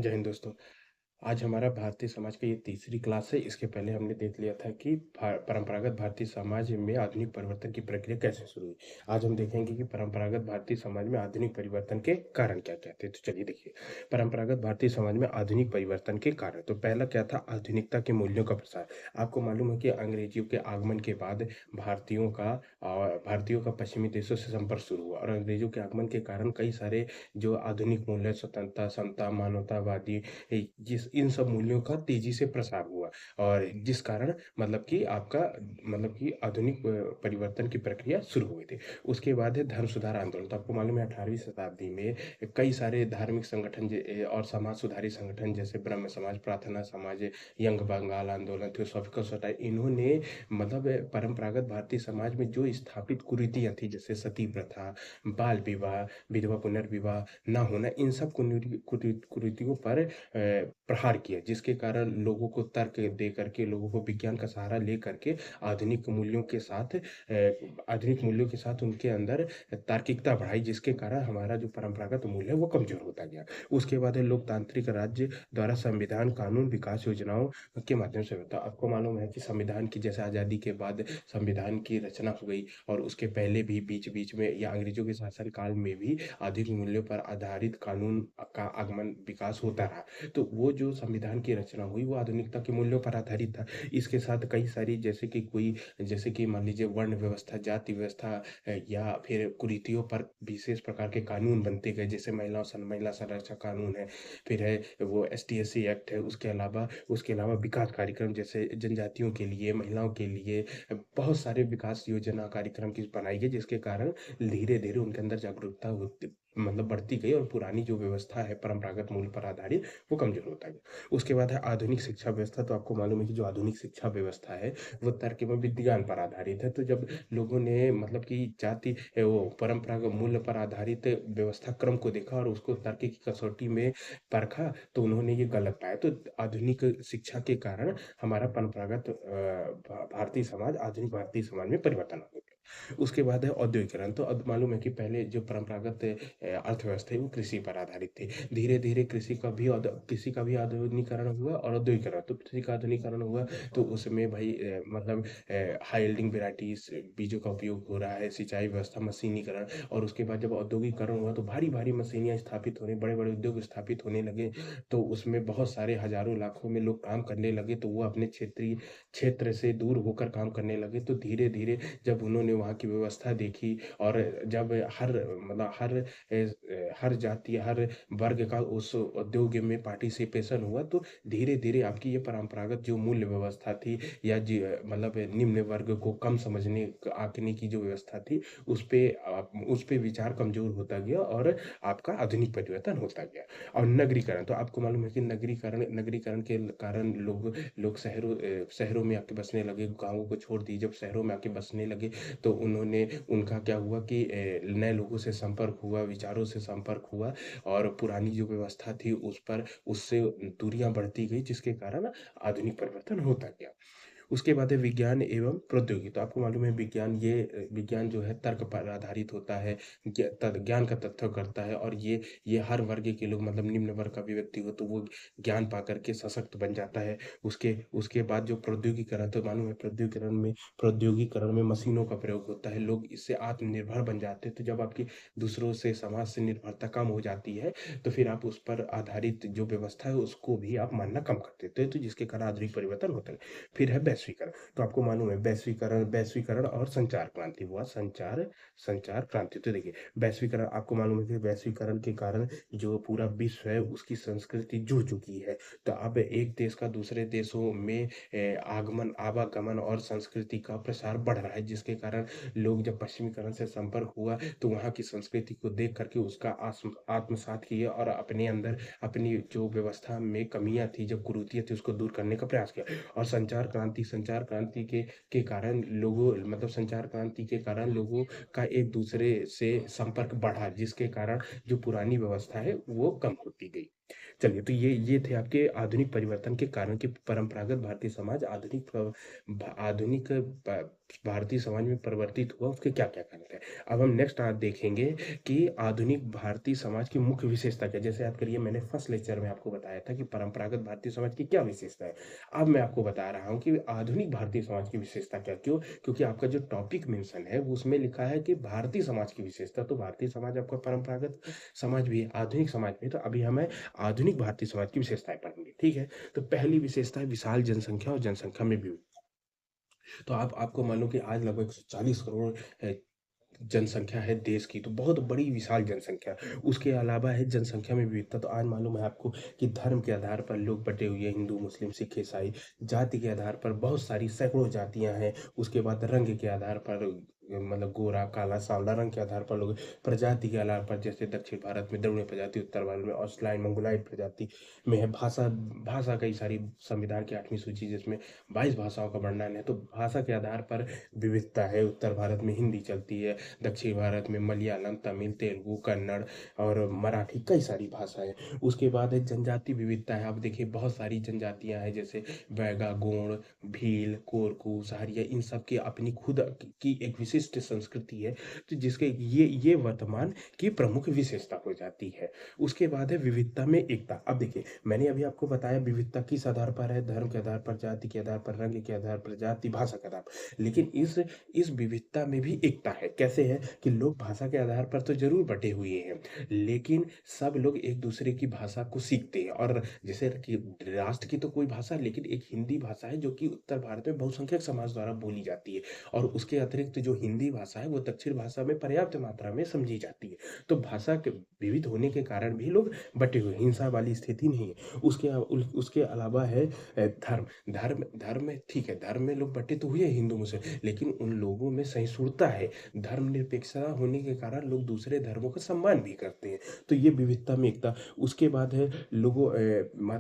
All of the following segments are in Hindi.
जय हिंद दोस्तों। आज हमारा भारतीय समाज का ये तीसरी क्लास है। इसके पहले हमने देख लिया था कि परंपरागत भारतीय समाज में आधुनिक परिवर्तन की प्रक्रिया कैसे शुरू हुई। आज हम देखेंगे कि परंपरागत भारतीय समाज में आधुनिक परिवर्तन के कारण क्या क्या थे। तो चलिए देखिए, परंपरागत भारतीय समाज में आधुनिक परिवर्तन के कारण तो पहला क्या था, आधुनिकता के मूल्यों का प्रसार। आपको मालूम है कि अंग्रेजियों के आगमन के बाद भारतीयों का पश्चिमी देशों से संपर्क शुरू हुआ और अंग्रेजों के आगमन के कारण कई सारे जो आधुनिक मूल्य, स्वतंत्रता, समता, मानवतावादी, जिस इन सब मूल्यों का तेजी से प्रसार हुआ और जिस कारण मतलब कि आधुनिक परिवर्तन की प्रक्रिया शुरू हुई थी। उसके बाद है धर्म सुधार आंदोलन। तो आपको मालूम है 18वीं शताब्दी में कई सारे धार्मिक संगठन और समाज सुधारी संगठन जैसे ब्रह्म समाज, प्रार्थना समाज, यंग बंगाल आंदोलन, थियोसॉफिकल सोसाइटी, इन्होंने मतलब परंपरागत भारतीय समाज में जो स्थापित कुरीतियां थी जैसे सती प्रथा, बाल विवाह, विधवा पुनर्विवाह न होना, इन सब कुरीतियों पर प्रहार किया, जिसके कारण लोगों को तर्क दे करके, लोगों को विज्ञान का सहारा ले करके आधुनिक मूल्यों के साथ उनके अंदर तार्किकता बढ़ाई, जिसके कारण हमारा जो परंपरागत मूल्य है वो कमजोर होता गया। उसके बाद है लोकतांत्रिक राज्य द्वारा संविधान, कानून, विकास योजनाओं के माध्यम से होता। आपको मालूम है कि संविधान की जैसे आज़ादी के बाद संविधान की रचना हो गई और उसके पहले भी बीच बीच में या अंग्रेजों के शासन काल में भी आधुनिक मूल्यों पर आधारित कानून का आगमन, विकास होता रहा। तो वो जो संविधान की रचना हुई वो आधुनिकता के मूल्यों पर आधारित था। इसके साथ कई सारी जैसे कि मान लीजिए वर्ण व्यवस्था, जाति व्यवस्था या फिर कुरीतियों पर विशेष प्रकार के कानून बनते गए, जैसे महिला संरक्षण कानून है, फिर है वो ST SC एक्ट है। उसके अलावा विकास कार्यक्रम जैसे जनजातियों के लिए, महिलाओं के लिए बहुत सारे विकास योजना कार्यक्रम की बनाई गई, जिसके कारण धीरे धीरे उनके अंदर जागरूकता होती मतलब बढ़ती गई और पुरानी जो व्यवस्था है परंपरागत मूल्य पर आधारित वो कमजोर होता गया। उसके बाद है आधुनिक शिक्षा व्यवस्था। तो आपको मालूम है कि जो आधुनिक शिक्षा व्यवस्था है वो तर्क एवं विज्ञान पर आधारित है। तो जब लोगों ने मतलब कि वो परंपरागत मूल्य पर आधारित व्यवस्था क्रम को देखा और उसको तर्क की कसौटी में परखा, तो उन्होंने ये गलत पाया। तो आधुनिक शिक्षा के कारण हमारा परंपरागत भारतीय समाज आधुनिक भारतीय समाज में परिवर्तन हो गया। उसके बाद है औद्योगिकरण। तो अब मालूम है कि पहले जो परंपरागत अर्थव्यवस्था है वो कृषि पर आधारित थी। धीरे धीरे कृषि का भी आधुनिकीकरण हुआ और औद्योगिकरण। तो कृषि का आधुनिकीकरण हुआ तो उसमें भाई हाई यील्डिंग वेराइटीज बीजों का उपयोग हो रहा है, सिंचाई व्यवस्था, मशीनीकरण। और उसके बाद जब औद्योगिकरण हुआ तो भारी भारी मशीनियां स्थापित होने, बड़े बड़े उद्योग स्थापित होने लगे। तो उसमें बहुत सारे हजारों लाखों में लोग काम करने लगे, तो वो अपने क्षेत्र से दूर होकर काम करने लगे। तो धीरे धीरे जब उन्होंने वहाँ की व्यवस्था देखी और जब हर जाति, हर वर्ग का उस उद्योग में पार्टिसिपेशन हुआ, तो धीरे धीरे आपकी ये परंपरागत जो मूल्य व्यवस्था थी या निम्न वर्ग को कम समझने आंकने की जो व्यवस्था थी उस पे विचार कमजोर होता गया और आपका आधुनिक परिवर्तन होता गया। और नगरीकरण। तो आपको मालूम है कि नगरीकरण के कारण लोग शहरों में आके बसने लगे, गांवों को छोड़ दी। जब शहरों में आके बसने लगे तो उनका क्या हुआ कि नए लोगों से संपर्क हुआ, विचारों से संपर्क हुआ और पुरानी जो व्यवस्था थी उससे दूरियां बढ़ती गई, जिसके कारण आधुनिक परिवर्तन होता गया। उसके बाद है विज्ञान एवं प्रौद्योगिकी। तो आपको मालूम है विज्ञान जो है तर्क पर आधारित होता है, ज्ञान का तथ्य करता है और ये हर वर्ग के लोग मतलब निम्न वर्ग का भी व्यक्ति हो तो वो ज्ञान पा करके सशक्त बन जाता है। उसके उसके बाद जो प्रौद्योगिकरण, तो मालूम है प्रौद्योगिकरण में मशीनों का प्रयोग होता है, लोग इससे आत्मनिर्भर बन जाते हैं। तो जब आपकी दूसरों से समाज से निर्भरता कम हो जाती है तो फिर आप उस पर आधारित जो व्यवस्था है उसको भी आप मानना कम कर देते हैं, तो जिसके कारण आधुनिक परिवर्तन होता है। फिर है वैश्वीकरण। तो आपको मालूम है वैश्वीकरण और संचार क्रांति हुआ। संचार क्रांति। तो देखिए, वैश्वीकरण आपको मालूम है कि वैश्वीकरण के कारण जो पूरा विश्व है उसकी संस्कृति जुड़ चुकी है। तो अब एक देश का दूसरे देशों में आवागमन और संस्कृति का प्रसार बढ़ रहा है, जिसके कारण लोग जब पश्चिमीकरण से संपर्क हुआ तो वहाँ की संस्कृति को देख करके उसका आत्मसात किया और अपने अंदर अपनी जो व्यवस्था में कमियां थी, जो कुरीतियां थी, उसको दूर करने का प्रयास किया। और संचार क्रांति के कारण लोगों का एक दूसरे से संपर्क बढ़ा, जिसके कारण जो पुरानी व्यवस्था है वो कम होती गई। चलिए, तो ये थे आपके आधुनिक परिवर्तन के कारण कि परंपरागत भारतीय समाज आधुनिक भारतीय समाज में परिवर्तित हुआ, उसके क्या-क्या कारण थे। अब हम नेक्स्ट आज देखेंगे कि आधुनिक भारतीय समाज की मुख्य विशेषता क्या है? जैसे याद करिए मैंने फर्स्ट लेक्चर में आपको बताया था कि परंपरागत भारतीय समाज की क्या विशेषता है। अब मैं आपको बता रहा हूँ कि आधुनिक भारतीय समाज की विशेषता क्या? क्यों? क्योंकि आपका जो टॉपिक मेंशन है वो उसमें लिखा है कि भारतीय समाज की विशेषता, तो भारतीय समाज आपका परंपरागत समाज भी है, आधुनिक समाज भी है, तो अभी हमें आधुनिक भारतीय समाज की विशेषताएँ पढ़ेंगे, ठीक है? तो पहली विशेषता है विशाल जनसंख्या और जनसंख्या में भी। तो आप आपको मालूम कि आज लगभग 140 करोड़ अ, जनसंख्या है देश की, तो बहुत बड़ी विशाल जनसंख्या। उसके अलावा है जनसंख्या में विविधता, तो आज मालूम है आपको कि धर्म के आधार पर लोग बटे हुए हैं, हिंदू, मुस्लिम, सिख, ईसाई। जाति के आधार पर बहुत सारी सैकड़ों जातियाँ हैं। उसके बाद रंग के आधार पर मतलब गोरा, काला, सांवला रंग के आधार पर लोग, प्रजाति के आधार पर जैसे दक्षिण भारत में द्रविड़ प्रजाति, उत्तर भारत में ऑस्ट्राइन, मंगोलाइड प्रजाति में है। भाषा भाषा कई सारी संविधान की 8वीं सूची जिसमें 22 भाषाओं का वर्णन है, तो भाषा के आधार पर विविधता है। उत्तर भारत में हिंदी चलती है, दक्षिण भारत में मलयालम, तमिल, तेलुगु, कन्नड़ और मराठी, कई सारी भाषाएँ। उसके बाद है जनजाति विविधता है। आप देखिए बहुत सारी जनजातियाँ हैं जैसे बैगा, गोंड, भील, कोरकू, सहारिया, इन सब की अपनी खुद की एक विशिष्ट संस्कृति है, तो जिसके ये वर्तमान की प्रमुख विशेषता हो जाती है। उसके बाद है विविधता में एकता। अब देखिए मैंने अभी आपको बताया विविधता किस आधार पर है, धर्म के आधार पर, जाति के आधार पर, रंग के आधार पर, जाति, भाषा के आधार पर। लेकिन इस विविधता में भी एकता है। कैसे है कि लोग भाषा के आधार पर तो ज़रूर बँटे हुए हैं, लेकिन सब लोग एक-दूसरे की भाषा को सीखते हैं। और जैसे कि राष्ट्र की तो कोई भाषा, लेकिन एक हिंदी भाषा है जो कि उत्तर भारत में बहुसंख्यक समाज द्वारा बोली जाती है, और उसके अतिरिक्त जो हिंदी भाषा है वो दक्षिण भाषा में पर्याप्त मात्रा में समझी जाती है। तो भाषा के विविध होने के कारण भी लोग बटे हुए हैं, हिंसा वाली स्थिति नहीं है। उसके अलावा है धर्म। धर्म में ठीक है, धर्म में लोग बटे तो हुए हैं हिंदू मुस्लिम, लेकिन उन लोगों में सहिष्णुता है। धर्मनिरपेक्षता होने के कारण लोग दूसरे धर्मों का सम्मान भी करते हैं। तो ये विविधता में एकता। उसके बाद है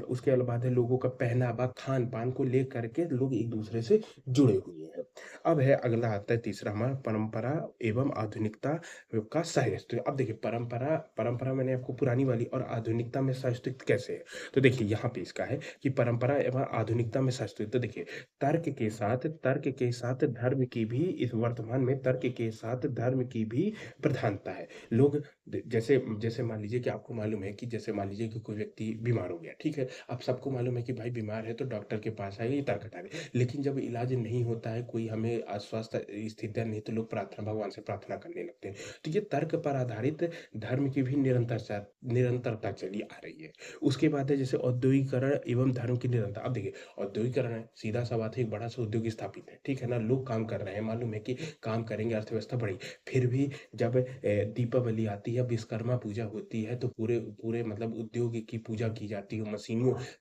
उसके बाद है लोगों का पहनावा, खान-पान को लेकर के लोग एक-दूसरे से जुड़े हुए हैं। अब है अगला आता है तीसरा हमारा परंपरा एवं आधुनिकता का सह-अस्तित्व। अब देखिए परंपरा परंपरा मैंने आपको पुरानी वाली और आधुनिकता में सह-अस्तित्व कैसे है? तो देखिए यहाँ पे इसका है कि परंपरा एवं आधुनिकता में सह-अस्तित्व। तो देखिए तर्क के साथ धर्म की भी इस वर्तमान में तर्क के साथ धर्म की भी प्रधानता है। लोग जैसे जैसे मान लीजिए कि आपको मालूम है कि जैसे मान लीजिए कि कोई व्यक्ति बीमार हो गया, ठीक है? अब सबको मालूम है कि भाई बीमार है तो डॉक्टर के पास आइए, ये तर्क हटा दें। लेकिन जब इलाज नहीं होता है, कोई हमें अस्वस्थ स्थितियाँ नहीं, तो लोग भगवान से प्रार्थना करने लगते हैं। तो ये तर्क पर आधारित धर्म की भी निरंतरता चली आ रही है। उसके बाद है जैसे औद्योगिकरण एवं धर्म की निरंतरता। अब देखिए औद्योगिकरण है, सीधा-सा बात है, एक बड़ा-सा उद्योग स्थापित है, ठीक है ना? लोग काम कर रहे हैं, मालूम है कि काम करेंगे अर्थव्यवस्था बढ़ेगी। फिर भी जब दीपावली आती है, विश्वकर्मा पूजा होती है, तो पूरे पूरे मतलब उद्योग की पूजा की जाती है,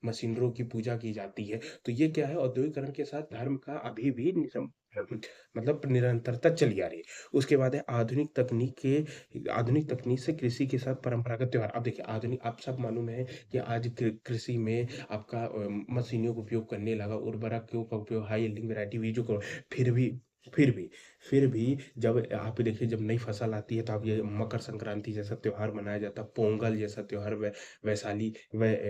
मशीनरों की पूजा की जाती है। तो ये क्या है, औद्योगिकरण के साथ धर्म का अभी भी मतलब निरंतरता चली आ रही है। उसके बाद है आधुनिक तकनीक से कृषि के साथ परंपरागत त्योहार। अब देखिए आधुनिक आप सब मालूम है कि आज कृषि में आपका मशीनों का उपयोग करने लगा, उर्वरकों का उपयोग, हाई यील्डिंग वैरायटी बीजों को। फिर भी फिर भी फिर भी जब आप देखिए जब नई फसल आती है तो अब ये मकर संक्रांति जैसा त्योहार मनाया जाता है, पोंगल जैसा त्योहार,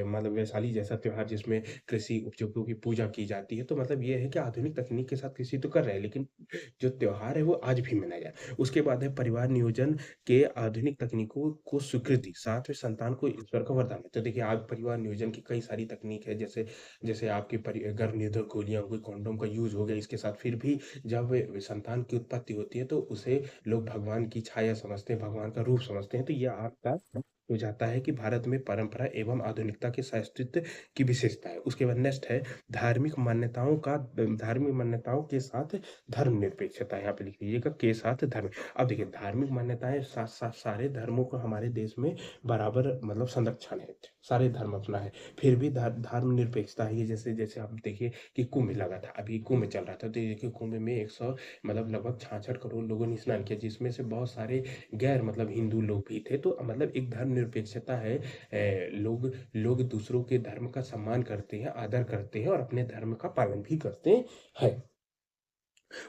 मतलब वैशाली जैसा त्योहार जिसमें कृषि उपजों की पूजा की जाती है। तो मतलब ये है कि आधुनिक तकनीक के साथ कृषि तो कर रहे हैं, लेकिन जो त्योहार है वो आज भी मनाया जाए। उसके बाद है परिवार नियोजन के आधुनिक तकनीकों को स्वीकृति, साथ में संतान को ईश्वर का वरदान है। तो देखिए आज परिवार नियोजन की कई सारी तकनीक है, जैसे जैसे आपकी गर्भ निरोधक गोलियाँ हो गई, कंडोम का यूज़ हो गया, इसके साथ फिर भी जब संतान की उत्पत्ति होती है तो उसे लोग भगवान की छाया समझते हैं, भगवान का रूप समझते हैं। तो ये आपका हो जाता है कि भारत में परंपरा एवं आधुनिकता के सह-अस्तित्व की विशेषता है। उसके बाद नेक्स्ट है धार्मिक मान्यताओं के साथ धर्मनिरपेक्षता। यहाँ पे लिख लीजिएगा के साथ धर्म। अब देखिए धार्मिक मान्यताएँ साथ-साथ सारे धर्मों का हमारे देश में बराबर मतलब संरक्षण है। सारे धर्म अपना है। फिर भी धर्मनिरपेक्षता है। ये जैसे जैसे आप देखिए कि कुंभ लगा था, अभी कुंभ चल रहा था, तो ये देखिए कुंभ में 100 मतलब लगभग 66 करोड़ लोगों ने स्नान किया, जिसमें से बहुत सारे गैर मतलब हिंदू लोग भी थे। तो मतलब एक धर्मनिरपेक्षता है। लोग लोग दूसरों के धर्म का सम्मान करते हैं, आदर करते हैं और अपने धर्म का पालन भी करते हैं।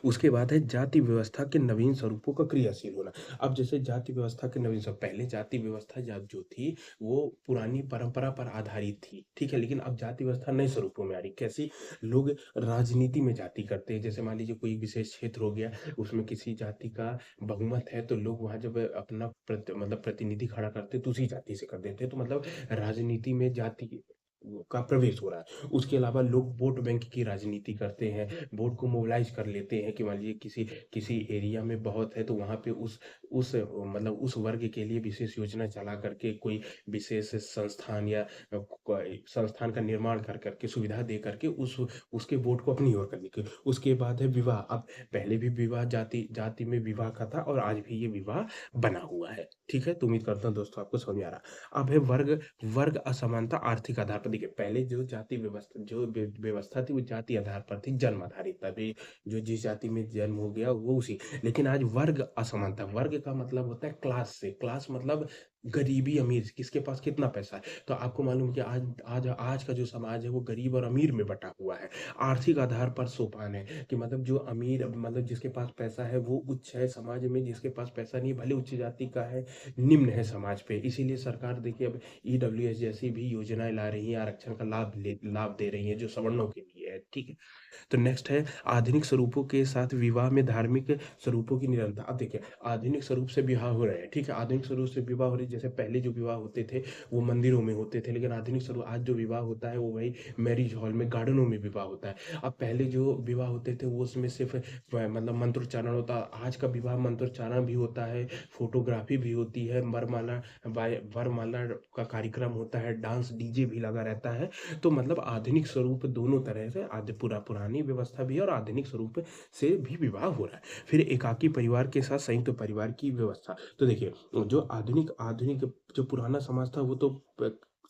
उसके बाद है जाति व्यवस्था के नवीन स्वरूपों का क्रियाशील होना। अब जैसे जाति व्यवस्था के नवीन स्वरूप, पहले जाति व्यवस्था जो थी वो पुरानी परंपरा पर आधारित थी, ठीक है? लेकिन अब जाति व्यवस्था नए स्वरूपों में आ रही। कैसी? लोग राजनीति में जाति करते हैं। जैसे मान लीजिए कोई विशेष क्षेत्र हो गया, उसमें किसी जाति का बहुमत है, तो लोग वहाँ जब अपना मतलब प्रतिनिधि खड़ा करते हैं तो उसी जाति से कर देते हैं। तो मतलब राजनीति में जाति का प्रवेश हो रहा है। उसके अलावा लोग वोट बैंक की राजनीति करते हैं, वोट को मोबिलाइज कर लेते हैं कि मान लीजिए किसी किसी एरिया में बहुत है, तो वहाँ पे उस मतलब उस वर्ग के लिए विशेष योजना चला करके कोई विशेष संस्थान या कोई संस्थान का निर्माण कर करके सुविधा दे करके उस उसके वोट को अपनी ओर करने की। उसके बाद है विवाह। अब पहले भी विवाह जाति जाति में विवाह का था और आज भी ये विवाह बना हुआ है, ठीक है? तो उम्मीद करता हूँ दोस्तों आपको समझ में आ रहा। अब है वर्ग वर्ग असमानता आर्थिक आधार पर। देखिए पहले जो जाति व्यवस्था व्यवस्था थी वो जाति आधार पर थी, जन्म आधारित था। अभी जो जिस जाति में जन्म हो गया वो उसी। लेकिन आज वर्ग असमानता, वर्ग का मतलब होता है क्लास से। क्लास मतलब गरीबी अमीर, किसके पास कितना पैसा है। तो आपको मालूम है कि आज आज आज का जो समाज है वो गरीब और अमीर में बटा हुआ है। आर्थिक आधार पर सोपान है कि मतलब जो अमीर मतलब जिसके पास पैसा है वो उच्च है समाज में, जिसके पास पैसा नहीं भले उच्च जाति का है निम्न है समाज पे। इसीलिए सरकार देखिए अब ईडब्ल्यूएस जैसी भी योजनाएं ला रही हैं, आरक्षण का लाभ दे रही हैं जो सवर्णों के लिए है, ठीक है? तो नेक्स्ट है आधुनिक स्वरूपों के साथ विवाह में धार्मिक स्वरूपों की निरंतरता। अब देखिए आधुनिक स्वरूप से विवाह हो रहे हैं, ठीक है? आधुनिक स्वरूप से विवाह हो रही है। जैसे पहले जो विवाह होते थे वो मंदिरों में होते थे, लेकिन आधुनिक स्वरूप आज जो विवाह होता है वो वही मैरिज हॉल में, गार्डनों में विवाह होता है। अब पहले जो विवाह होते थे वो उसमें सिर्फ मतलब मंत्रोच्चारण होता, आज का विवाह मंत्रोच्चारण भी होता है, फोटोग्राफी भी होती है, वरमाला का कार्यक्रम होता है, डांस डीजे भी लगा रहता है। तो मतलब आधुनिक स्वरूप दोनों तरह से आदि पुरानी व्यवस्था भी है और आधुनिक स्वरूप से भी विवाह हो रहा है। फिर एकाकी परिवार के साथ संयुक्त परिवार की व्यवस्था। तो देखिए जो आधुनिक आधुनिक जो पुराना समाज था वो तो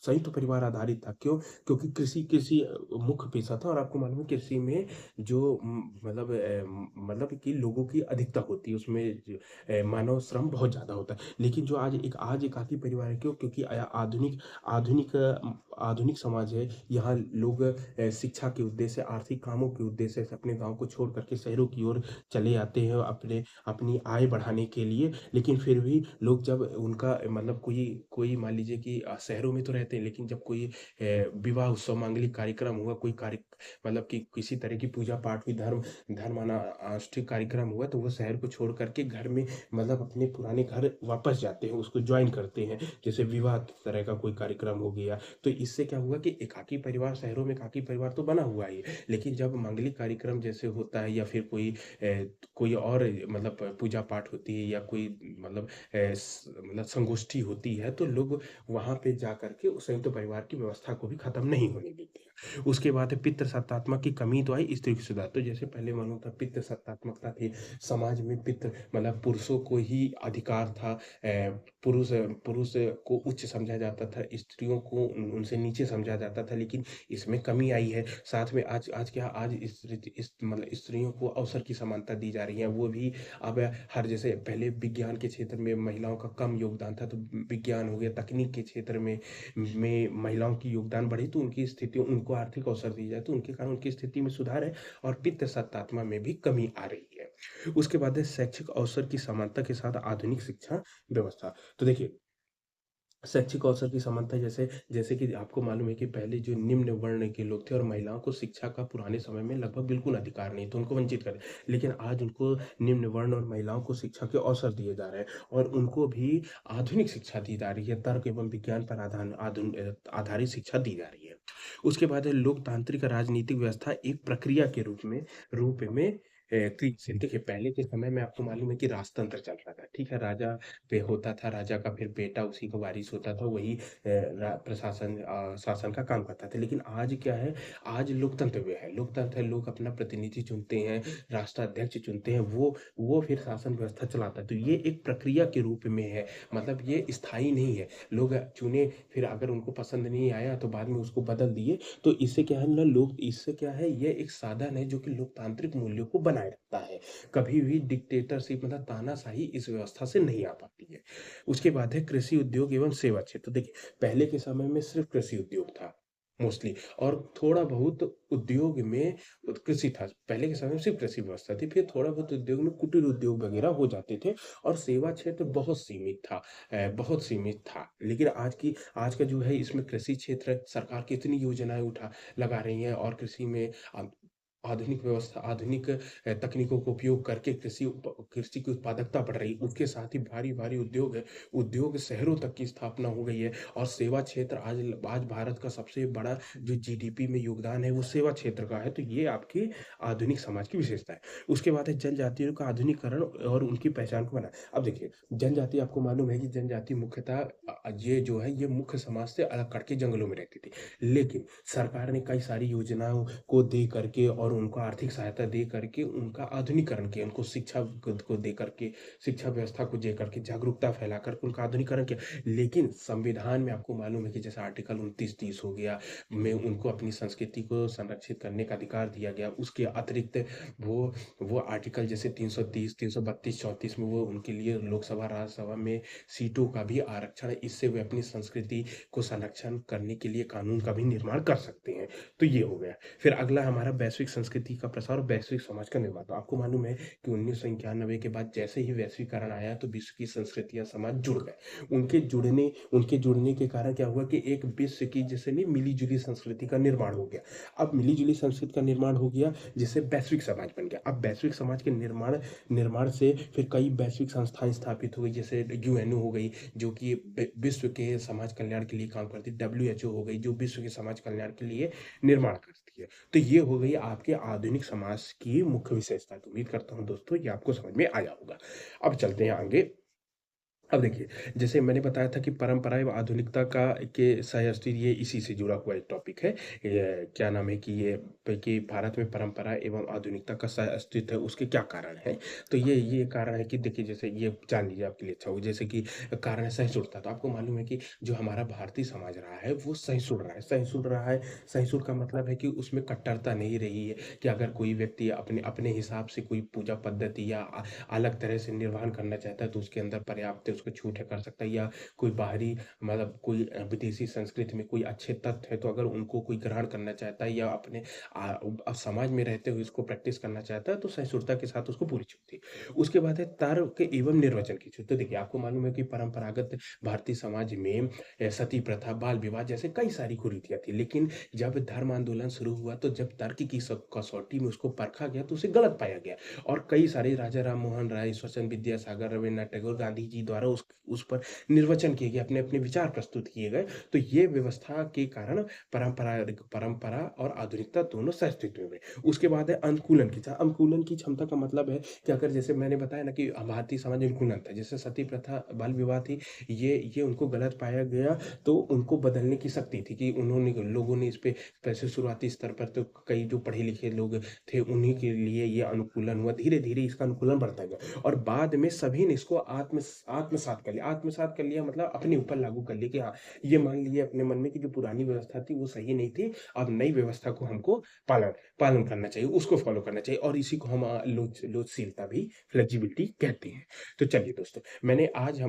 संयुक्त परिवार आधारित था। क्यों? क्योंकि कृषि कृषि मुख्य पेशा था और आपको मालूम है कृषि में जो मतलब कि लोगों की अधिकता होती है उसमें मानव श्रम बहुत ज़्यादा होता है। लेकिन जो आज एकाकी परिवार है, क्यों? क्योंकि आधुनिक आधुनिक आधुनिक समाज है। यहाँ लोग शिक्षा के उद्देश्य से, आर्थिक कामों के उद्देश्य से अपने गाँव को छोड़ करके शहरों की ओर चले आते हैं अपने अपनी आय बढ़ाने के लिए। लेकिन फिर भी लोग जब उनका मतलब कोई कोई मान लीजिए कि शहरों में तो रहते हैं, लेकिन जब कोई विवाह उत्सव मांगलिक कार्यक्रम हुआ, कोई कार्य मतलब कि किसी तरह की पूजा पाठ हुई, धर्माष्टिक कार्यक्रम हुआ, तो वो शहर को छोड़ करके घर में मतलब अपने पुराने घर वापस जाते हैं, उसको ज्वाइन करते हैं। जैसे विवाह तरह का कोई कार्यक्रम हो गया, तो इससे क्या हुआ कि एकाकी परिवार, शहरों में एकाकी परिवार तो बना हुआ ही है, लेकिन जब मांगलिक कार्यक्रम जैसे होता है या फिर कोई और मतलब पूजा पाठ होती है या कोई मतलब मतलब संगोष्ठी होती है, तो लोग वहां पे जा करके उस संयुक्त परिवार की व्यवस्था को भी खत्म नहीं होने देते हैं। उसके बाद है पितृ सत्तात्मक की कमी तो आई, स्त्री की सुधार। तो जैसे पहले मालूम था पितृ सत्तात्मकता थी, समाज में पितृ मतलब पुरुषों को ही अधिकार था। पुरुष पुरुष को उच्च समझा जाता था, स्त्रियों को उनसे नीचे समझा जाता था। लेकिन इसमें कमी आई है। साथ में आज आज क्या आज इस मतलब स्त्रियों को अवसर की समानता दी जा रही है। वो भी अब हर जैसे पहले विज्ञान के क्षेत्र में महिलाओं का कम योगदान था, तो विज्ञान हो गया, तकनीक के क्षेत्र में महिलाओं की योगदान बढ़ी, तो उनकी स्थिति उनको आर्थिक अवसर दिए जाए, तो उनके कारण उनकी स्थिति में सुधार है और पितृ सत्तात्मा में भी कमी आ रही है। उसके बाद है शैक्षिक अवसर की समानता के साथ आधुनिक शिक्षा व्यवस्था। तो देखिए शैक्षिक अवसर की समानता, जैसे जैसे कि आपको मालूम है कि पहले जो निम्न वर्ण के लोग थे और महिलाओं को शिक्षा का पुराने समय में लगभग बिल्कुल अधिकार नहीं था, उनको वंचित कर, लेकिन आज उनको निम्न वर्ण और महिलाओं को शिक्षा के अवसर दिए जा रहे हैं और उनको भी आधुनिक शिक्षा दी जा रही है, तर्क एवं विज्ञान पर आधारित शिक्षा दी जा रही है। उसके बाद है लोकतांत्रिक राजनीतिक व्यवस्था एक प्रक्रिया के रूप में क्रियाशील। देखिए पहले के समय में आपको मालूम है कि राजतंत्र चल रहा था, ठीक है? राजा पे होता था, राजा का फिर बेटा उसी का वारिस होता था, वही शासन का काम करता था। लेकिन आज क्या है? आज लोकतंत्र में है, लोकतंत्र है, लोग अपना प्रतिनिधि चुनते हैं, राष्ट्राध्यक्ष चुनते हैं, वो फिर शासन व्यवस्था चलाता है। तो ये एक प्रक्रिया के रूप में है, मतलब ये स्थायी नहीं है। लोग चुने, फिर अगर उनको पसंद नहीं आया तो बाद में उसको बदल दिए। तो इससे क्या है ना, लोग इससे क्या है, ये एक साधन है जो कि लोकतांत्रिक मूल्यों को बनाए रखता है। कभी भी डिक्टेटरशिप मतलब तानाशाही इस व्यवस्था से नहीं आ पाती है। उसके बाद है कृषि उद्योग एवं सेवा क्षेत्र। देखिए पहले के समय में सिर्फ कृषि उद्योग था, मोस्टली। और थोड़ा बहुत उद्योग में कृषि था। पहले के समय में सिर्फ़ कृषि व्यवस्था थी, फिर थोड़ा बहुत उद्योग में कुटीर उद्योग वगैरह हो जाते थे और सेवा क्षेत्र बहुत सीमित था। बहुत सीमित था। लेकिन आज का जो है इसमें कृषि क्षेत्र सरकार कितनी योजनाएँ लगा रही है और कृषि में अब आधुनिक व्यवस्था आधुनिक तकनीकों का उपयोग करके कृषि की उत्पादकता बढ़ रही है। उसके साथ ही भारी-भारी उद्योग शहरों तक की स्थापना हो गई है और सेवा क्षेत्र आज भारत का सबसे बड़ा जो जीडीपी में योगदान है वो सेवा क्षेत्र का है। तो ये आपकी आधुनिक समाज की विशेषता है। उसके बाद है जनजातियों का आधुनिकीकरण और उनकी पहचान को बनाना। अब देखिए, जनजाति आपको मालूम है कि जनजाति मुख्यतः ये जो है ये मुख्य समाज से अलग कट के जंगलों में रहती थी। लेकिन सरकार ने कई सारी योजनाओं को दे करके और उनको आर्थिक सहायता दे करके उनका आधुनिकीकरण किया। उनको शिक्षा को दे करके, शिक्षा व्यवस्था को दे करके, जागरूकता फैला कर उनका आधुनिकीकरण किया। लेकिन संविधान में आपको मालूम है कि जैसे आर्टिकल 29-30 हो गया, में उनको अपनी संस्कृति को संरक्षित करने का अधिकार दिया गया। उसके अतिरिक्त वो वो आर्टिकल जैसे 330, 332, 34 में वो उनके लिए लोकसभा, राज्यसभा में सीटों का भी आरक्षण है। इससे वे अपनी संस्कृति को संरक्षण करने के लिए कानून का भी निर्माण कर सकते हैं। तो ये हो गया। फिर अगला हमारा वैश्विक संस्कृति का प्रसार और वैश्विक समाज का निर्माण। तो आपको मालूम है कि 1991 के बाद जैसे ही वैश्वीकरण आया तो विश्व की संस्कृतियाँ समाज जुड़ गए। उनके जुड़ने के कारण क्या हुआ कि एक विश्व की जैसे नहीं मिली-जुली संस्कृति का निर्माण हो गया। अब मिली-जुली संस्कृति का निर्माण हो गया जिससे वैश्विक समाज बन गया। अब वैश्विक समाज के निर्माण निर्माण से फिर कई वैश्विक संस्थाएँ स्थापित हो गई जैसे यूएनओ हो गई जो कि विश्व के समाज कल्याण के लिए काम करती है। डब्ल्यूएचओ हो गई जो विश्व के समाज कल्याण के लिए निर्माण करती है। तो ये हो गई आपके आधुनिक समाज की मुख्य विशेषता। तो उम्मीद करता हूँ दोस्तों ये आपको समझ में आया होगा। अब चलते हैं आगे। अब देखिए, जैसे मैंने बताया था कि परंपरा एवं आधुनिकता का के सह-अस्तित्व ये इसी से जुड़ा हुआ एक टॉपिक है। ये क्या नाम है कि ये कि भारत में परंपरा एवं आधुनिकता का सह-अस्तित्व है, उसके क्या कारण हैं? तो ये कारण है कि देखिए जैसे ये जान लीजिए आपके लिए अच्छा होगा जैसे कि कारण है सहिष्णुता। तो आपको मालूम है कि जो हमारा भारतीय समाज रहा है वो सहिष्णु रहा है। सहिष्णु रहा है, सहिष्णु का मतलब है कि उसमें कट्टरता नहीं रही है कि अगर कोई व्यक्ति अपने अपने हिसाब से कोई पूजा पद्धति या अलग तरह से निर्वहन करना चाहता है तो उसके अंदर पर्याप्त है, उसको छूट है कर सकता है या कोई बाहरी मतलब कोई विदेशी संस्कृति में कोई अच्छे तत्व है तो अगर उनको कोई ग्रहण करना चाहता है या अपने समाज में रहते हुए इसको प्रैक्टिस करना चाहता है तो सहिष्णुता के साथ उसको पूरी छूट थी। उसके बाद है तर्क एवं निर्वचन की छूट। तो देखिए आपको मालूम है कि परंपरागत भारतीय समाज में सती प्रथा, बाल विवाह जैसे कई सारी कुरीतियाँ थी। लेकिन जब धर्म आंदोलन शुरू हुआ तो जब तर्क की कसौटी में उसको परखा गया तो उसे गलत पाया गया। और कई सारे राजा राम मोहन राय, ईश्वरचंद्र विद्यासागर, रवीन्द्रनाथ टैगोर, गांधी जी द्वारा उस पर निर्वचन किए गए, अपने-अपने विचार प्रस्तुत किए गए। तो ये व्यवस्था के कारण परंपरा और आधुनिकता दोनों सह-अस्तित्व में। उसके बाद है अनुकूलन की क्षमता। अनुकूलन की क्षमता का मतलब है कि अगर जैसे मैंने बताया ना कि भारतीय समाज अनुकूलन था, जैसे सती प्रथा, बाल विवाह थी, ये उनको गलत पाया गया, तो उनको बदलने की शक्ति थी कि लोगों ने इस पे वैसे शुरुआती स्तर पर तो कई जो पढ़े-लिखे लोग थे उन्हीं के लिए ये अनुकूलन हुआ। धीरे-धीरे इसका अनुकूलन बढ़ता गया और बाद में सभी ने इसको आत्मसात कर लिया। आत्मसात कर लिया मतलब अपने ऊपर लागू कर लिया कि हाँ, ये मान लिए अपने मन में कि जो पुरानी व्यवस्था थी वो सही नहीं थी। अब नई व्यवस्था को हमको पालन पालन करना चाहिए, उसको फ़ॉलो करना चाहिए और इसी को हम लोचशीलता भी फ्लेक्सिबिलिटी कहते हैं। तो चलिए दोस्तों, आज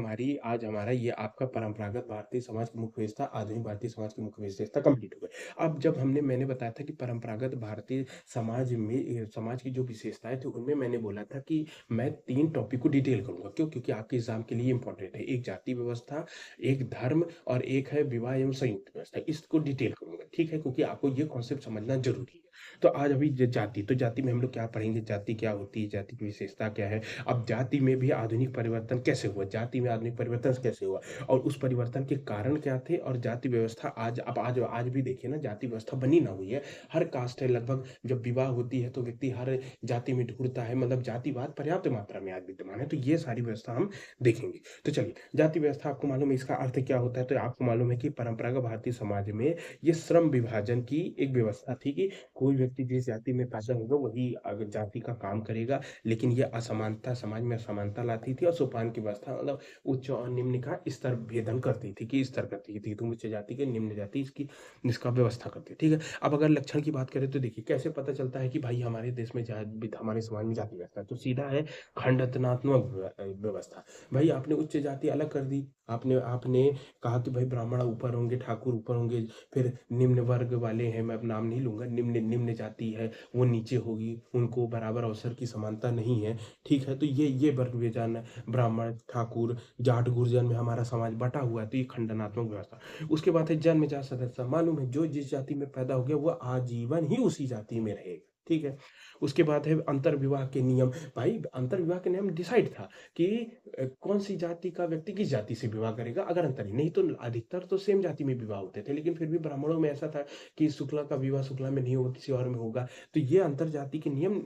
हमारा ये आपका परंपरागत भारतीय समाज की मुख्य विशेषता, आधुनिक भारतीय समाज की मुख्य विशेषता कंप्लीट हो गई। अब जब मैंने बताया था कि परंपरागत भारतीय समाज की जो विशेषताएँ थी उनमें मैंने बोला था कि मैं 3 टॉपिक को डिटेल करूँगा। क्यों? क्योंकि आपके एग्ज़ाम के लिए इम्पोर्टेंट है। एक जाति व्यवस्था, एक धर्म और एक है विवाह एवं संयुक्त व्यवस्था। इसको डिटेल करूँगा, ठीक है? क्योंकि आपको ये कॉन्सेप्ट समझना ज़रूरी है। तो आज अभी जाति, तो जाति में हम लोग क्या पढ़ेंगे? जाति क्या होती है? जाति की विशेषता क्या है? अब जाति में भी आधुनिक परिवर्तन कैसे हुआ? जाति में आधुनिक परिवर्तन कैसे हुआ? और उस परिवर्तन के कारण क्या थे? और जाति व्यवस्था आज भी देखिए ना जाति व्यवस्था बनी ना हुई है। हर कास्ट है लगभग जब विवाह होती है तो व्यक्ति हर जाति में ढूँढता है मतलब जातिवाद पर्याप्त मात्रा में आज विद्यमान है। तो ये सारी व्यवस्था हम देखेंगे। तो चलिए, जाति व्यवस्था आपको मालूम है इसका अर्थ क्या होता है? तो आपको मालूम है कि परंपरागत भारतीय समाज में ये श्रम विभाजन की एक व्यवस्था थी कि कोई व्यक्ति जिस जाति में पैदा होगा वही जाति का काम करेगा, लेकिन ये असमानता समाज में असमानता लाती थी और सोपान की व्यवस्था मतलब उच्च और निम्न का स्तर भेदन करती थी कि स्तर करती थी, तुम उच्च जाति के निम्न जाति इसकी इसका व्यवस्था करती है, ठीक है। अब अगर लक्षण की बात करें तो देखिए कैसे पता चलता है कि भाई हमारे देश में हमारे समाज में जाति व्यवस्था है, तो सीधा है खंडनात्मक व्यवस्था। भाई आपने उच्च जाति अलग कर दी, आपने आपने कहा कि भाई ब्राह्मण ऊपर होंगे, ठाकुर ऊपर होंगे, फिर निम्न वर्ग वाले हैं, मैं अब नाम नहीं लूंगा, निम्न निम्न जाति है वो नीचे होगी, उनको बराबर अवसर की समानता नहीं है, ठीक है। तो ये वर्ग विभाजन है, ब्राह्मण ठाकुर जाट गुर्जर में हमारा समाज बटा हुआ है, तो ये खंडनात्मक व्यवस्था। उसके बाद है जन्मजात सदस्य, मालूम है जो जिस जाति में पैदा हो गया वो आजीवन ही उसी जाति में रहेगा, ठीक है। उसके बाद है अंतर विवाह के नियम। भाई अंतर विवाह के नियम डिसाइड था कि कौन सी जाति का व्यक्ति किस जाति से विवाह करेगा, अगर अंतर ही नहीं तो अधिकतर तो सेम जाति में विवाह होते थे, लेकिन फिर भी ब्राह्मणों में ऐसा था कि शुक्ला का विवाह शुक्ला में नहीं होगा किसी और में होगा, तो ये अंतर जाति के नियम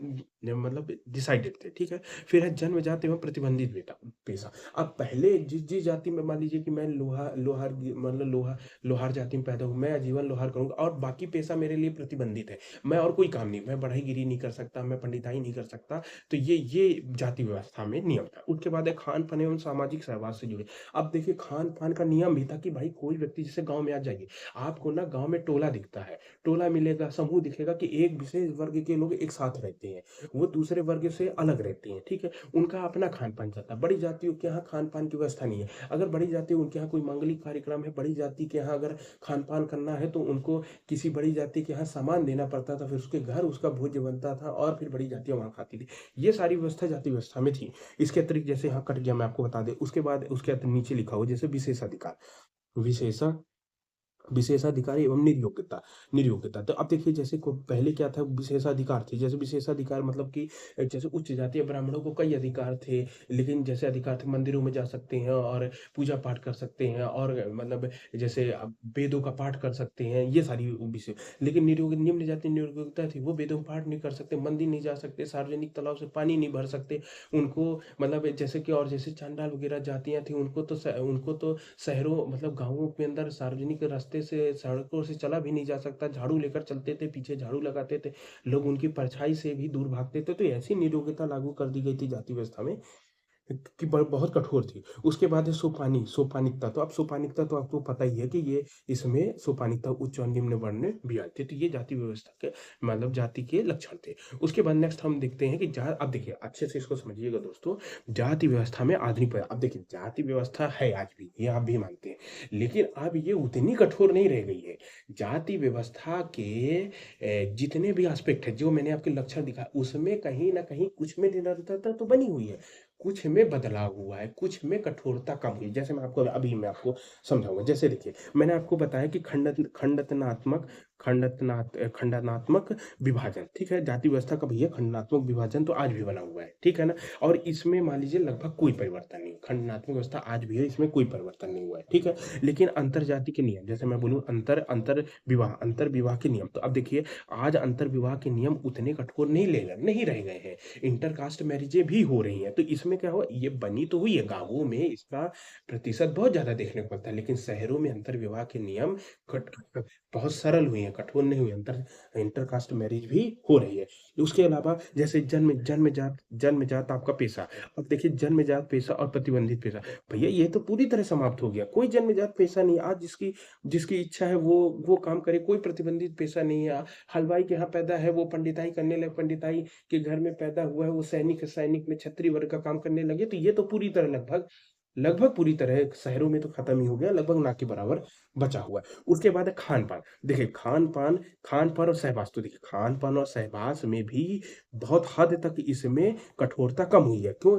मतलब डिसाइडेड थे, ठीक है। फिर है जन्म जाति एवं प्रतिबंधित बेटा पेशा। अब पहले जिस जिस जाति में मान लीजिए कि मैं लोहार मतलब लोहार जाति में पैदा हूँ, मैं आजीवन लोहार करूंगा और बाकी पेशा मेरे लिए प्रतिबंधित है, मैं और कोई काम नहीं, मैं बढ़ईगिरी नहीं कर सकता, मैं पंडिताई नहीं कर सकता, तो ये जाति व्यवस्था में नियम था। उसके बाद है खान पान एवं सामाजिक सहवास से जुड़े। अब देखिए खान पान का नियम भी था कि भाई कोई व्यक्ति जैसे गांव में आ जाइए, आपको ना गांव में टोला दिखता है, टोला मिलेगा, समूह दिखेगा कि एक विशेष वर्ग के लोग एक साथ रहते हैं, वो दूसरे वर्ग से अलग रहते हैं, ठीक है। उनका अपना खान पान चलता है। बड़ी जातियों के यहाँ खान पान की व्यवस्था नहीं है, अगर बड़ी जाति उनके यहाँ कोई मांगलिक कार्यक्रम है, बड़ी जाति के यहाँ अगर खान पान करना है तो उनको किसी बड़ी जाति के यहाँ सामान देना पड़ता था, फिर उसके घर उसका भोज्य बनता था और फिर बड़ी जातियां वहां खाती थी। ये सारी व्यवस्था जाति व्यवस्था में थी। इसके अतिरिक्त जैसे यहाँ कट गया मैं आपको बता दें, उसके बाद उसके नीचे लिखा हुआ जैसे विशेषाधिकार, विशेषा विशेषाधिकार एवं निर्योग्यता। निर्योग्यता तो अब देखिए जैसे पहले क्या था, विशेषाधिकार थे, जैसे विशेषाधिकार मतलब कि जैसे उच्च जातीय ब्राह्मणों को कई अधिकार थे, लेकिन जैसे अधिकार थे मंदिरों में जा सकते हैं और पूजा पाठ कर सकते हैं और मतलब जैसे वेदों का पाठ कर सकते हैं, ये सारी विषय। लेकिन निम्न जाति निर्योग्यता थी, वो वेदों का पाठ नहीं कर सकते, मंदिर नहीं जा सकते, सार्वजनिक तालाब से पानी नहीं भर सकते, उनको मतलब जैसे कि और जैसे चांडाल वगैरह जातियां थी उनको तो शहरों मतलब गांवों के अंदर सार्वजनिक रास्ते से सड़कों से चला भी नहीं जा सकता, झाड़ू लेकर चलते थे, पीछे झाड़ू लगाते थे, लोग उनकी परछाई से भी दूर भागते थे, तो ऐसी निरोगिता लागू कर दी गई थी जाति व्यवस्था में कि बहुत कठोर थी। उसके बाद है सोपानिकता। तो अब सोपानिकता तो आपको पता ही है कि ये इसमें सोपानिकता उच्च और निम्न वर्ण में भी आते, तो ये जाति व्यवस्था के मतलब जाति के लक्षण थे। उसके बाद नेक्स्ट हम देखते हैं कि अब देखिए अच्छे से इसको समझिएगा दोस्तों, जाति व्यवस्था में आधुनिक अब देखिए जाति व्यवस्था है आज भी, ये आप भी मानते हैं, लेकिन अब ये उतनी कठोर नहीं रह गई है। जाति व्यवस्था के जितने भी एस्पेक्ट है जो मैंने आपके लक्षण दिखा, उसमें कहीं ना कहीं कुछ में निरंतरता तो बनी हुई है, कुछ में बदलाव हुआ है, कुछ में कठोरता कम हुई। जैसे मैं आपको समझाऊंगा। जैसे देखिए मैंने आपको बताया कि खंडनात्मक विभाजन, ठीक है। जाति व्यवस्था का भैया खंडनात्मक विभाजन तो आज भी बना हुआ है, ठीक है ना। और इसमें मान लीजिए लगभग कोई परिवर्तन नहीं, खंडनात्मक व्यवस्था आज भी है, इसमें कोई परिवर्तन नहीं हुआ है, ठीक है। लेकिन अंतर जाति के नियम, जैसे मैं बोलूँ अंतर विवाह के नियम, तो अब देखिए आज अंतर विवाह के नियम उतने कठोर नहीं रह गए हैं, इंटरकास्ट मैरिजें भी हो रही हैं। तो इसमें क्या हुआ, ये बनी तो हुई है, गांवों में इसका प्रतिशत बहुत ज्यादा देखने को मिलता है, लेकिन शहरों में अंतर विवाह के नियम बहुत सरल हुए हैं, कठोर नहीं हुए, इंटरकास्ट मैरिज भी हो रही है। उसके अलावा जैसे जन्मजात आपका पेशा। अब देखिए जन्मजात पेशा और प्रतिबंधित पेशा, भैया ये तो पूरी तरह समाप्त हो गया, कोई जन्मजात पेशा नहीं आज, जिसकी जिसकी इच्छा है वो काम करे, कोई प्रतिबंधित पेशा नहीं है। हलवाई के यहाँ पैदा है वो पंडिताई करने लगे, पंडिताई के घर में पैदा हुआ है वो सैनिक में क्षत्रिय वर्ग का काम करने लगे, तो ये तो पूरी तरह लगभग पूरी तरह शहरों में तो खत्म ही हो गया, लगभग ना के बराबर बचा हुआ है। उसके बाद है खान पान। देखिए खान पान और सहवास, तो देखिए खान पान और सहवास में भी बहुत हद तक इसमें कठोरता कम हुई है। क्यों,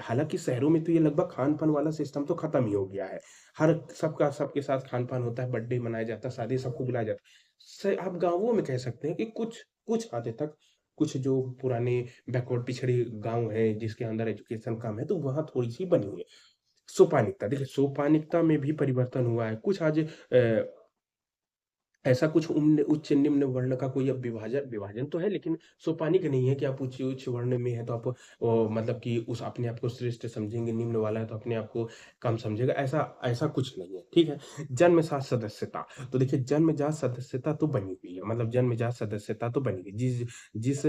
हालांकि शहरों में तो ये लगभग खान पान वाला सिस्टम तो खत्म ही हो गया है, हर सबके साथ खान पान होता है, बर्थडे मनाया जाता है, शादी सबको बुलाया जाता है। आप गाँवों में कह सकते हैं कि कुछ कुछ हद तक, कुछ जो पुराने बैकवर्ड पिछड़े गांव हैं जिसके अंदर एजुकेशन कम है, तो वहां थोड़ी सी बनी हुई है। सोपानिकता, देखिए सोपानिकता में भी परिवर्तन हुआ है, कुछ आज ऐसा कुछ उच्च निम्न वर्ण का कोई अब विभाजन विभाजन तो है, लेकिन सोपानिक नहीं है कि आप उच्च उच्च वर्ण में हैं तो आप मतलब कि उस अपने आप को श्रेष्ठ समझेंगे, निम्न वाला है तो अपने आप को कम समझेगा, ऐसा ऐसा कुछ नहीं है, ठीक है। जन्मजात सदस्यता, तो देखिए जन्मजात सदस्यता तो बनी हुई है, मतलब जन्मजात सदस्यता तो बनी हुई, जिस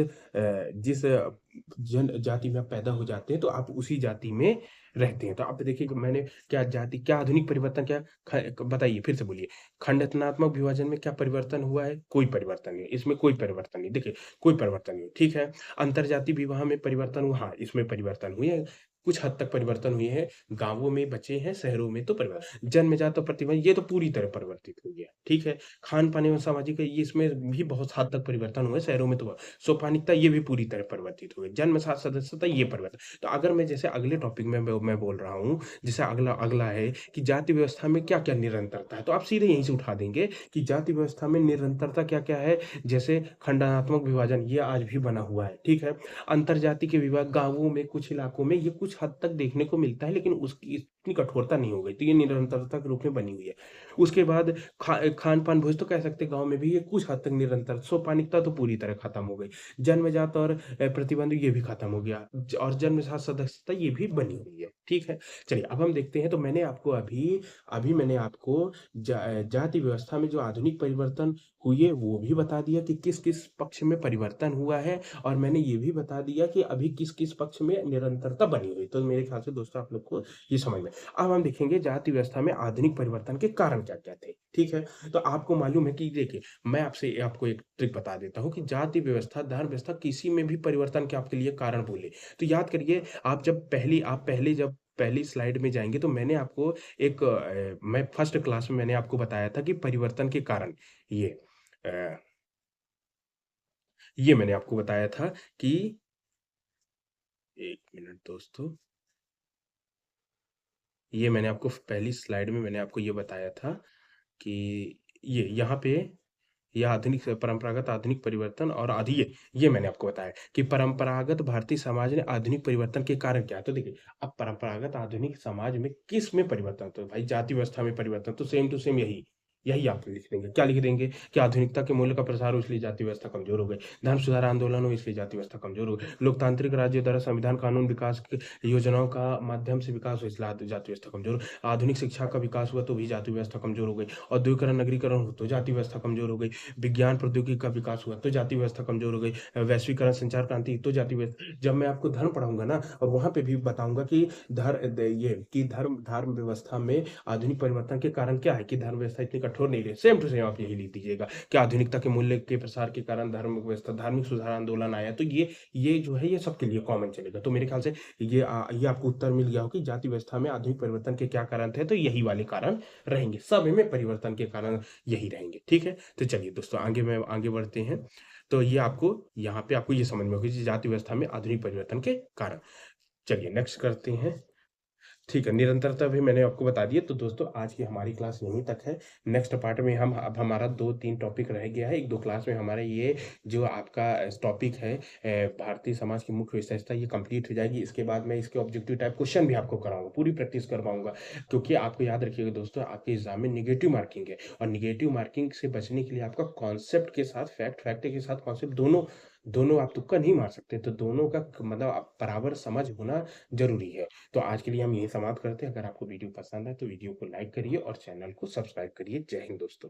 जन जाति में आप पैदा हो जाते हैं तो आप उसी जाति में रहते हैं। तो आप देखिए कि मैंने क्या जाति, क्या आधुनिक परिवर्तन, क्या बताइए फिर से बोलिए। खंडात्मक विभाजन में क्या परिवर्तन हुआ है? कोई परिवर्तन नहीं, इसमें कोई परिवर्तन नहीं, देखिए कोई परिवर्तन नहीं, ठीक है। अंतरजातीय विवाह में परिवर्तन हुआ, हाँ, इसमें परिवर्तन हुए हैं, कुछ हद तक परिवर्तन हुए हैं, गाँवों में बचे हैं, शहरों में तो परिवर्तन, जन्मजात और प्रतिबंध ये तो पूरी तरह परिवर्तित हो गया, ठीक है। खान-पान एवं सामाजिक ये इसमें भी बहुत हद तक परिवर्तन हुए, शहरों में तो सोपानिकता ये भी पूरी तरह परिवर्तित हो गई, जन्मजात सदस्यता ये परिवर्तन। तो अगर मैं जैसे अगले टॉपिक में मैं बोल रहा हूँ, जैसे अगला अगला है कि जाति व्यवस्था में क्या-क्या निरंतरता है, तो आप सीधे यहीं से उठा देंगे कि जाति व्यवस्था में निरंतरता क्या-क्या है, जैसे खंडात्मक विभाजन ये आज भी बना हुआ है, ठीक है। अंतरजाति के विवाह गाँवों में, कुछ इलाकों में ये कुछ हद तक देखने को मिलता है, लेकिन उसकी इतनी कठोरता नहीं हो गई, तो ये निरंतरता के रूप में बनी हुई है। उसके बाद खान-पान भोज तो कह सकते हैं गाँव में भी ये कुछ हद तक निरंतर, सोपानिकता तो पूरी तरह खत्म हो गई। जन्मजात और प्रतिबंध ये भी खत्म हो गया, और जन्मजात सदस्यता ये भी बनी हुई है, ठीक है। चलिए अब हम देखते हैं, तो मैंने आपको अभी अभी मैंने आपको जाति व्यवस्था में जो आधुनिक परिवर्तन हुए वो भी बता दिया कि किस-किस पक्ष में परिवर्तन हुआ है, और मैंने ये भी बता दिया कि अभी किस-किस पक्ष में निरंतरता बनी हुई। तो मेरे ख्याल से दोस्तों आप लोग को ये समझ में, अब हम देखेंगे जाति व्यवस्था में आधुनिक परिवर्तन के कारण क्या-क्या थे, ठीक है? तो आपको मालूम है कि देखिए, मैं आपसे आपको एक ट्रिक बता देता हूँ कि जाति व्यवस्था, धर्म व्यवस्था किसी में भी परिवर्तन के आपके लिए कारण बोले, तो याद करिए, आप पहले जब पहली स्लाइड में जाएँगे तो मैंने आपको मैं फर्स्ट क्लास में मैंने आपको बताया था कि परिवर्तन के कारण ये अ, ये मैंने आपको बताया था कि 1 मिनट दोस्तों, ये मैंने आपको पहली स्लाइड में मैंने आपको ये बताया था कि ये यहाँ पे यह परंपरागत आधुनिक परिवर्तन और ये मैंने आपको बताया कि परंपरागत भारतीय समाज ने आधुनिक परिवर्तन के कारण क्या है? तो देखिए, अब परंपरागत आधुनिक समाज में किस में परिवर्तन? तो भाई जाति व्यवस्था में परिवर्तन, तो सेम टू सेम यही, यही आप लिख देंगे। क्या लिख देंगे कि आधुनिकता के मूल्य का प्रसार हो इसलिए जाति व्यवस्था कमजोर हो गई। धर्म सुधार आंदोलन हो इसलिए जाति व्यवस्था कमजोर हो गई। लोकतांत्रिक राज्य द्वारा संविधान, कानून, विकास की योजनाओं का माध्यम से विकास हो इसलिए जाति व्यवस्था कमजोर हो गई। आधुनिक शिक्षा का विकास हुआ तो भी जाति व्यवस्था कमजोर हो गई। औद्योगीकरण, नगरीकरण हो तो जाति व्यवस्था कमजोर हो गई। विज्ञान प्रौद्योगिकी का विकास हुआ तो जाति व्यवस्था कमजोर हो गई। वैश्वीकरण, संचार क्रांति तो जाति व्यवस्था, जब मैं आपको धर्म पढ़ाऊंगा ना, और वहां पे भी बताऊंगा कि धर्म धर्म व्यवस्था में आधुनिक परिवर्तन के कारण क्या है, कि धर्म व्यवस्था इतनी कठोर नहीं रही, सेम टू सेम आप यही लिख दीजिएगा कि आधुनिकता के मूल्य के प्रसार के कारण धर्म व्यवस्था, धार्मिक सुधार आंदोलन आया, तो ये जो है ये सबके लिए कॉमन चलेगा। तो मेरे ख्याल से ये आपको उत्तर मिल गया हो कि जाति व्यवस्था में आधुनिक परिवर्तन के क्या कारण थे, तो यही वाले कारण रहेंगे, सब में परिवर्तन के कारण यही रहेंगे, ठीक है। तो चलिए दोस्तों, आगे बढ़ते हैं। तो ये आपको यहाँ पे आपको ये समझ में होगी कि जाति व्यवस्था में आधुनिक परिवर्तन के कारण। चलिए नेक्स्ट करते हैं। ठीक है, निरंतरता भी मैंने आपको बता दी है। तो दोस्तों आज की हमारी क्लास यहीं तक है। नेक्स्ट पार्ट में हम अब हमारा 2-3 टॉपिक रह गया है। 1-2 क्लास में हमारा ये जो आपका टॉपिक है भारतीय समाज की मुख्य विशेषता, ये कंप्लीट हो जाएगी। इसके बाद मैं इसके ऑब्जेक्टिव टाइप क्वेश्चन भी आपको कराऊँगा, पूरी प्रैक्टिस करवाऊँगा। क्योंकि आपको याद रखिएगा दोस्तों, आपके एग्ज़ाम में नेगेटिव मार्किंग है, और नेगेटिव मार्किंग से बचने के लिए आपका कॉन्सेप्ट के साथ फैक्ट, फैक्ट के साथ कॉन्सेप्ट, दोनों दोनों आप तुक्का नहीं मार सकते। तो दोनों का मतलब आप बराबर समझ होना ज़रूरी है। तो आज के लिए हम यहीं समाप्त करते हैं। अगर आपको वीडियो पसंद है तो वीडियो को लाइक करिए और चैनल को सब्सक्राइब करिए। जय हिंद दोस्तों।